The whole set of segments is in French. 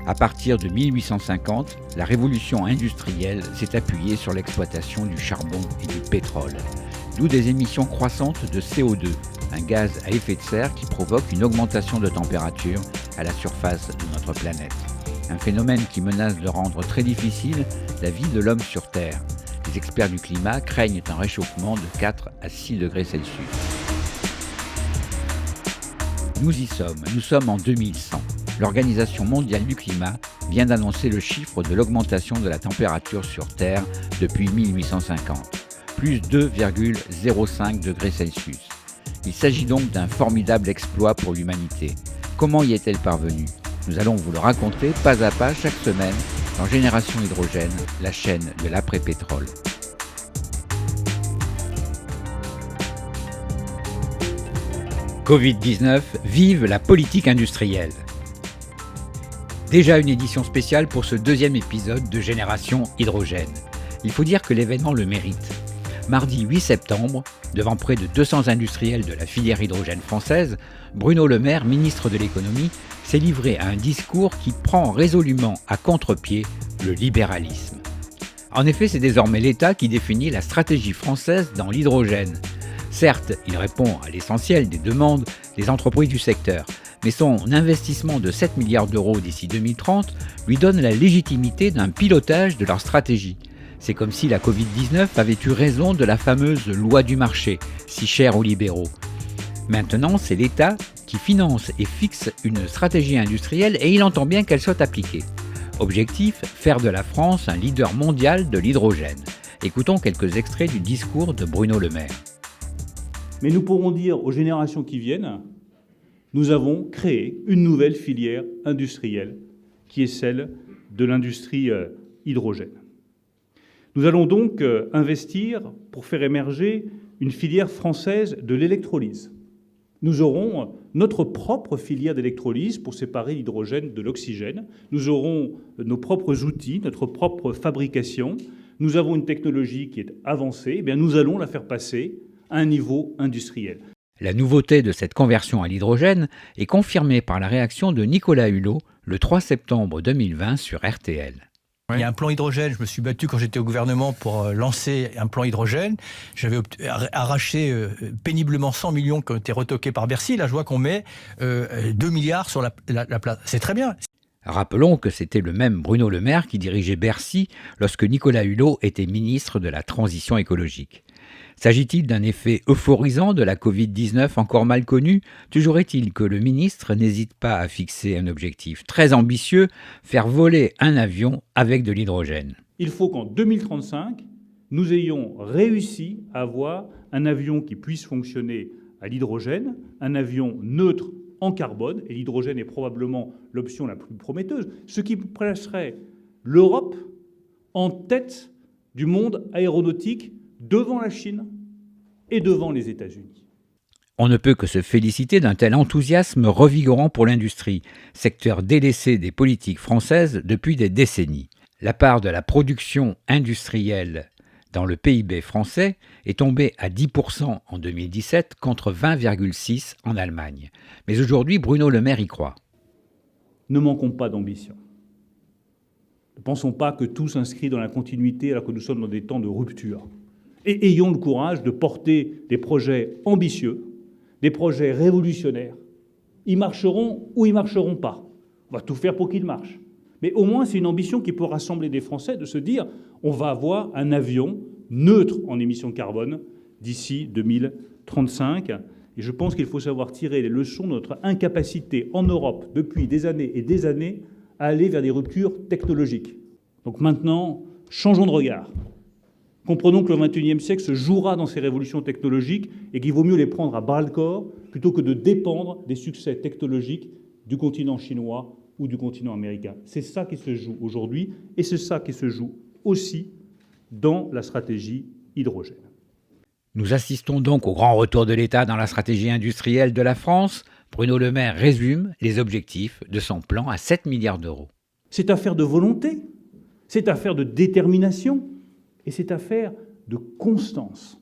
À partir de 1850, la révolution industrielle s'est appuyée sur l'exploitation du charbon et du pétrole, d'où des émissions croissantes de CO2, un gaz à effet de serre qui provoque une augmentation de température à la surface de notre planète. Un phénomène qui menace de rendre très difficile la vie de l'homme sur Terre. Les experts du climat craignent un réchauffement de 4 à 6 degrés Celsius. Nous y sommes, nous sommes en 2100. L'Organisation mondiale du climat vient d'annoncer le chiffre de l'augmentation de la température sur Terre depuis 1850, plus 2,05 degrés Celsius. Il s'agit donc d'un formidable exploit pour l'humanité. Comment y est-elle parvenue ? Nous allons vous le raconter pas à pas chaque semaine dans Génération Hydrogène, la chaîne de l'après-pétrole. Covid-19, vive la politique industrielle. Déjà une édition spéciale pour ce deuxième épisode de Génération Hydrogène. Il faut dire que l'événement le mérite. Mardi 8 septembre, devant près de 200 industriels de la filière hydrogène française, Bruno Le Maire, ministre de l'économie, s'est livré à un discours qui prend résolument à contre-pied le libéralisme. En effet, c'est désormais l'État qui définit la stratégie française dans l'hydrogène. Certes, il répond à l'essentiel des demandes des entreprises du secteur, mais son investissement de 7 milliards d'euros d'ici 2030 lui donne la légitimité d'un pilotage de leur stratégie. C'est comme si la Covid-19 avait eu raison de la fameuse loi du marché, si chère aux libéraux. Maintenant, c'est l'État qui finance et fixe une stratégie industrielle et il entend bien qu'elle soit appliquée. Objectif, faire de la France un leader mondial de l'hydrogène. Écoutons quelques extraits du discours de Bruno Le Maire. Mais nous pourrons dire aux générations qui viennent, nous avons créé une nouvelle filière industrielle qui est celle de l'industrie hydrogène. Nous allons donc investir pour faire émerger une filière française de l'électrolyse. Nous aurons notre propre filière d'électrolyse pour séparer l'hydrogène de l'oxygène. Nous aurons nos propres outils, notre propre fabrication. Nous avons une technologie qui est avancée. Eh bien, nous allons la faire passer à un niveau industriel. La nouveauté de cette conversion à l'hydrogène est confirmée par la réaction de Nicolas Hulot le 3 septembre 2020 sur RTL. Il y a un plan hydrogène, je me suis battu quand j'étais au gouvernement pour lancer un plan hydrogène. J'avais arraché péniblement 100 millions qui ont été retoqués par Bercy. Là, je vois qu'on met 2 milliards sur la place. C'est très bien. Rappelons que c'était le même Bruno Le Maire qui dirigeait Bercy lorsque Nicolas Hulot était ministre de la Transition écologique. S'agit-il d'un effet euphorisant de la Covid-19 encore mal connu ? Toujours est-il que le ministre n'hésite pas à fixer un objectif très ambitieux, faire voler un avion avec de l'hydrogène. Il faut qu'en 2035, nous ayons réussi à avoir un avion qui puisse fonctionner à l'hydrogène, un avion neutre en carbone, et l'hydrogène est probablement l'option la plus prometteuse, ce qui placerait l'Europe en tête du monde aéronautique devant la Chine et devant les États-Unis. On ne peut que se féliciter d'un tel enthousiasme revigorant pour l'industrie, secteur délaissé des politiques françaises depuis des décennies. La part de la production industrielle dans le PIB français est tombée à 10% en 2017 contre 20,6% en Allemagne. Mais aujourd'hui, Bruno Le Maire y croit. Ne manquons pas d'ambition. Ne pensons pas que tout s'inscrit dans la continuité alors que nous sommes dans des temps de rupture. Et ayons le courage de porter des projets ambitieux, des projets révolutionnaires. Ils marcheront ou ils ne marcheront pas. On va tout faire pour qu'ils marchent. Mais au moins, c'est une ambition qui peut rassembler des Français de se dire on va avoir un avion neutre en émissions de carbone d'ici 2035. Et je pense qu'il faut savoir tirer les leçons de notre incapacité en Europe depuis des années et des années à aller vers des ruptures technologiques. Donc maintenant, changeons de regard. Comprenons que le XXIe siècle se jouera dans ces révolutions technologiques et qu'il vaut mieux les prendre à bras-le-corps plutôt que de dépendre des succès technologiques du continent chinois ou du continent américain. C'est ça qui se joue aujourd'hui et c'est ça qui se joue aussi dans la stratégie hydrogène. Nous assistons donc au grand retour de l'État dans la stratégie industrielle de la France. Bruno Le Maire résume les objectifs de son plan à 7 milliards d'euros. C'est affaire de volonté, c'est affaire de détermination. Et c'est affaire de constance.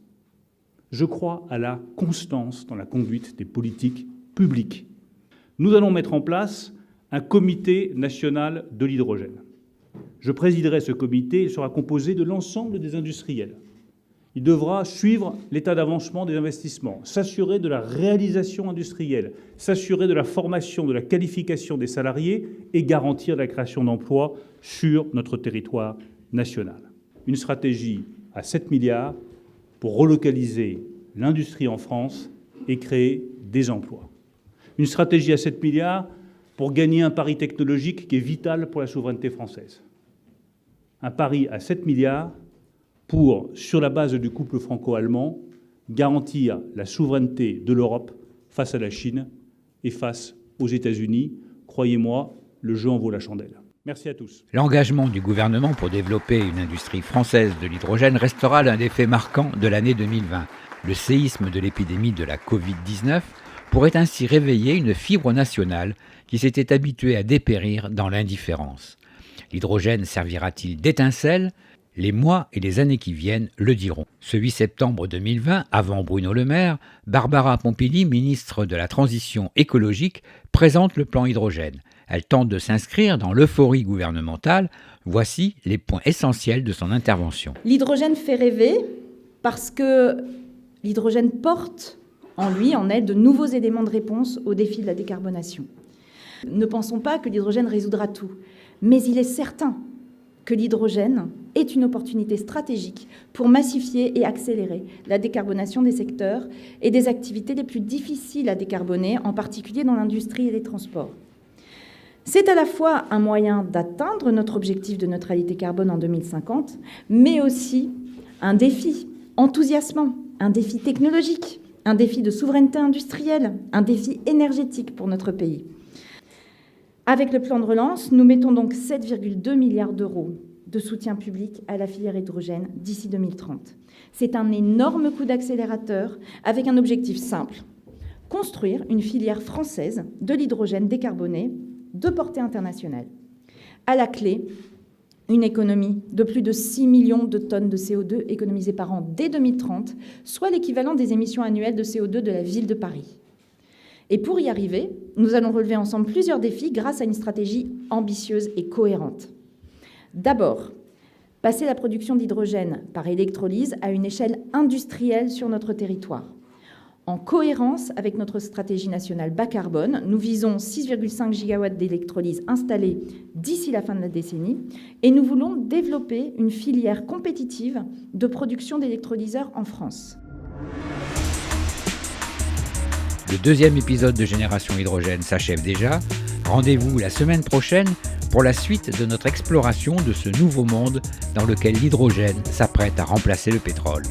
Je crois à la constance dans la conduite des politiques publiques. Nous allons mettre en place un comité national de l'hydrogène. Je présiderai ce comité, il sera composé de l'ensemble des industriels. Il devra suivre l'état d'avancement des investissements, s'assurer de la réalisation industrielle, s'assurer de la formation, de la qualification des salariés et garantir la création d'emplois sur notre territoire national. Une stratégie à 7 milliards pour relocaliser l'industrie en France et créer des emplois. Une stratégie à 7 milliards pour gagner un pari technologique qui est vital pour la souveraineté française. Un pari à 7 milliards pour, sur la base du couple franco-allemand, garantir la souveraineté de l'Europe face à la Chine et face aux États-Unis. Croyez-moi, le jeu en vaut la chandelle. Merci à tous. L'engagement du gouvernement pour développer une industrie française de l'hydrogène restera l'un des faits marquants de l'année 2020. Le séisme de l'épidémie de la Covid-19 pourrait ainsi réveiller une fibre nationale qui s'était habituée à dépérir dans l'indifférence. L'hydrogène servira-t-il d'étincelle ? Les mois et les années qui viennent le diront. Ce 8 septembre 2020, avant Bruno Le Maire, Barbara Pompili, ministre de la Transition écologique, présente le plan hydrogène. Elle tente de s'inscrire dans l'euphorie gouvernementale. Voici les points essentiels de son intervention. L'hydrogène fait rêver parce que l'hydrogène porte en elle de nouveaux éléments de réponse aux défis de la décarbonation. Ne pensons pas que l'hydrogène résoudra tout, mais il est certain que l'hydrogène est une opportunité stratégique pour massifier et accélérer la décarbonation des secteurs et des activités les plus difficiles à décarboner, en particulier dans l'industrie et les transports. C'est à la fois un moyen d'atteindre notre objectif de neutralité carbone en 2050, mais aussi un défi enthousiasmant, un défi technologique, un défi de souveraineté industrielle, un défi énergétique pour notre pays. Avec le plan de relance, nous mettons donc 7,2 milliards d'euros de soutien public à la filière hydrogène d'ici 2030. C'est un énorme coup d'accélérateur avec un objectif simple, construire une filière française de l'hydrogène décarboné de portée internationale. À la clé, une économie de plus de 6 millions de tonnes de CO2 économisées par an dès 2030, soit l'équivalent des émissions annuelles de CO2 de la ville de Paris. Et pour y arriver, nous allons relever ensemble plusieurs défis grâce à une stratégie ambitieuse et cohérente. D'abord, passer la production d'hydrogène par électrolyse à une échelle industrielle sur notre territoire. En cohérence avec notre stratégie nationale bas carbone, nous visons 6,5 gigawatts d'électrolyse installés d'ici la fin de la décennie et nous voulons développer une filière compétitive de production d'électrolyseurs en France. Le deuxième épisode de Génération Hydrogène s'achève déjà. Rendez-vous la semaine prochaine pour la suite de notre exploration de ce nouveau monde dans lequel l'hydrogène s'apprête à remplacer le pétrole.